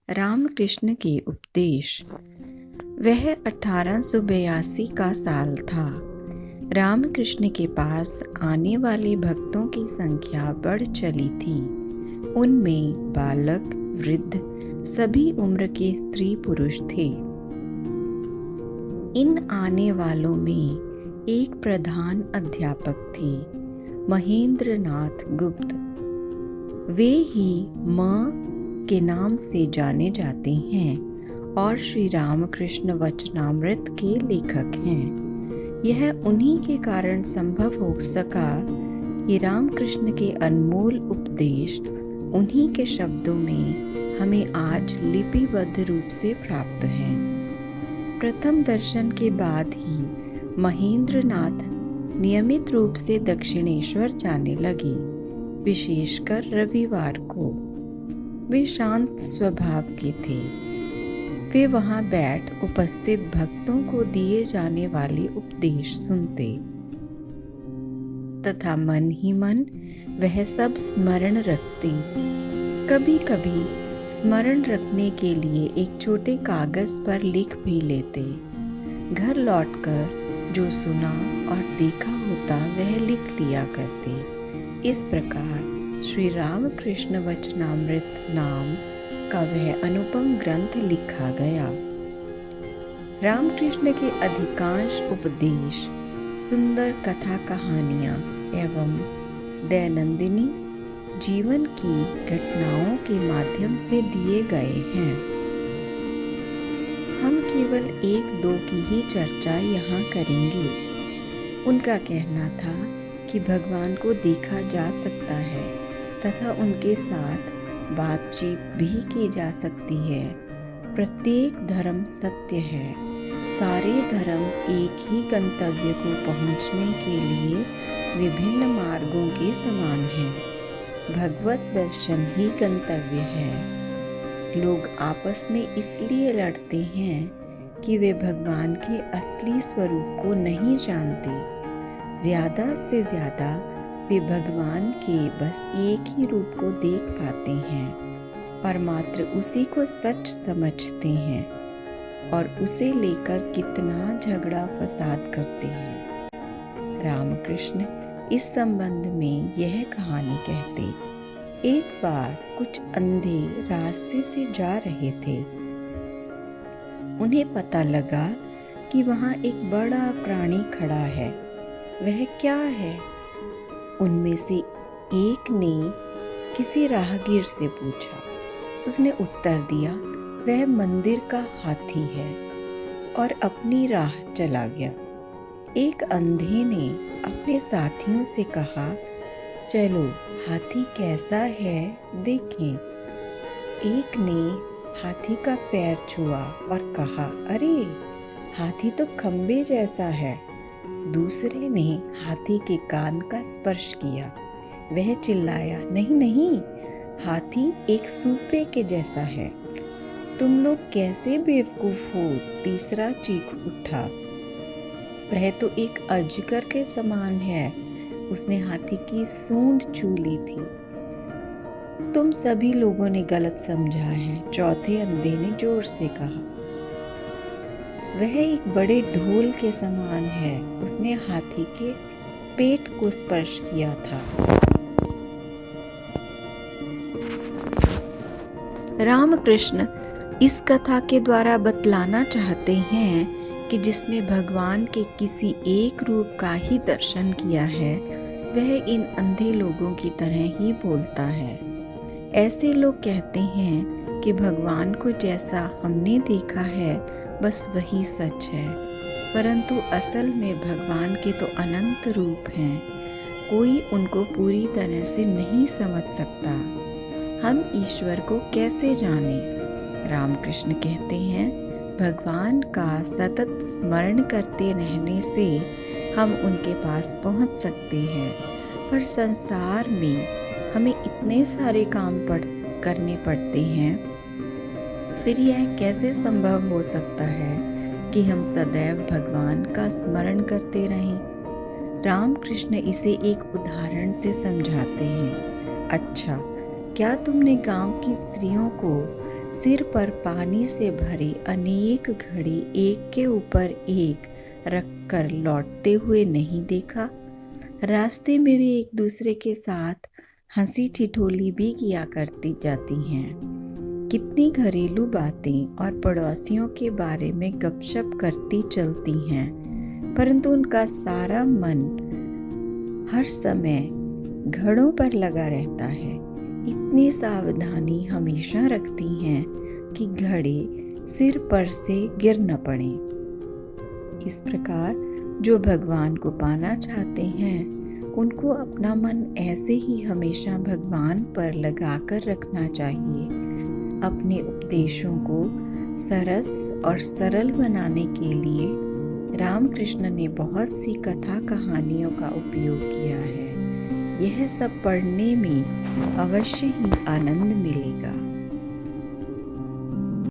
रामकृष्ण के उपदेश। वह 1882 का साल था। रामकृष्ण के पास आने वाले भक्तों की संख्या बढ़ चली थी। उनमें बालक, वृद्ध, सभी उम्र के स्त्री पुरुष थे। इन आने वालों में एक प्रधान अध्यापक थे, महेंद्र नाथ गुप्त। वे ही माँ के नाम से जाने जाते हैं और श्री रामकृष्ण वचनामृत के लेखक हैं। यह उन्हीं के कारण संभव हो सका कि रामकृष्ण के अनमोल उपदेश उन्हीं के शब्दों में हमें आज लिपिबद्ध रूप से प्राप्त हैं। प्रथम दर्शन के बाद ही महेंद्र नाथ नियमित रूप से दक्षिणेश्वर जाने लगे, विशेषकर रविवार को। वे शांत स्वभाव के थे। वे वहां बैठ उपस्थित भक्तों को दिए जाने वाले उपदेश सुनते तथा मन ही मन वह सब स्मरण रखते। कभी कभी स्मरण रखने के लिए एक छोटे कागज पर लिख भी लेते। घर लौटकर जो सुना और देखा होता वह लिख लिया करते। इस प्रकार श्री रामकृष्ण वचनामृत नाम का वह अनुपम ग्रंथ लिखा गया। रामकृष्ण के अधिकांश उपदेश सुंदर कथा कहानियाँ एवं दैनंदिनी जीवन की घटनाओं के माध्यम से दिए गए हैं। हम केवल एक दो की ही चर्चा यहाँ करेंगे। उनका कहना था कि भगवान को देखा जा सकता है तथा उनके साथ बातचीत भी की जा सकती है। प्रत्येक धर्म सत्य है। सारे धर्म एक ही गंतव्य को पहुंचने के लिए विभिन्न मार्गों के समान हैं। भगवत दर्शन ही गंतव्य है। लोग आपस में इसलिए लड़ते हैं कि वे भगवान के असली स्वरूप को नहीं जानते। ज्यादा से ज्यादा वे भगवान के बस एक ही रूप को देख पाते हैं और मात्र उसी को सच समझते हैं और उसे लेकर कितना झगड़ा फसाद करते हैं। रामकृष्ण इस संबंध में यह कहानी कहते। एक बार कुछ अंधे रास्ते से जा रहे थे। उन्हें पता लगा कि वहां एक बड़ा प्राणी खड़ा है। वह क्या है? उनमें से एक ने किसी राहगीर से पूछा। उसने उत्तर दिया, वह मंदिर का हाथी है, और अपनी राह चला गया। एक अंधे ने अपने साथियों से कहा, चलो हाथी कैसा है देखें। एक ने हाथी का पैर छुआ और कहा, अरे हाथी तो खंबे जैसा है। दूसरे ने हाथी के कान का स्पर्श किया। वह चिल्लाया, नहीं नहीं, हाथी एक सूपे के जैसा है। तुम लोग कैसे बेवकूफ हो? तीसरा चीख उठा, वह तो एक अजगर के समान है। उसने हाथी की सूंड छू ली थी। तुम सभी लोगों ने गलत समझा है, चौथे अंधे ने जोर से कहा। वह एक बड़े ढोल के समान है। उसने हाथी के पेट को स्पर्श किया था। रामकृष्ण इस कथा के द्वारा बतलाना चाहते हैं कि जिसने भगवान के किसी एक रूप का ही दर्शन किया है, वह इन अंधे लोगों की तरह ही बोलता है। ऐसे लोग कहते हैं कि भगवान को जैसा हमने देखा है बस वही सच है, परंतु असल में भगवान के तो अनंत रूप हैं। कोई उनको पूरी तरह से नहीं समझ सकता। हम ईश्वर को कैसे जानें? रामकृष्ण कहते हैं, भगवान का सतत स्मरण करते रहने से हम उनके पास पहुंच सकते हैं। पर संसार में हमें इतने सारे काम करने पड़ते हैं, फिर यह कैसे संभव हो सकता है कि हम सदैव भगवान का स्मरण करते रहें? रामकृष्ण इसे एक उदाहरण से समझाते हैं। अच्छा, क्या तुमने गांव की स्त्रियों को सिर पर पानी से भरे अनेक घड़े एक के ऊपर एक रखकर लौटते हुए नहीं देखा। रास्ते में वे एक दूसरे के साथ हंसी ठिठोली भी किया करती जाती हैं। कितनी घरेलू बातें और पड़ोसियों के बारे में गपशप करती चलती हैं, परंतु उनका सारा मन हर समय घड़ों पर लगा रहता है। इतनी सावधानी हमेशा रखती हैं कि घड़े सिर पर से गिर न पड़े। इस प्रकार जो भगवान को पाना चाहते हैं उनको अपना मन ऐसे ही हमेशा भगवान पर लगाकर रखना चाहिए। अपने उपदेशों को सरस और सरल बनाने के लिए रामकृष्ण ने बहुत सी कथा कहानियों का उपयोग किया है। यह सब पढ़ने में अवश्य ही आनंद मिलेगा।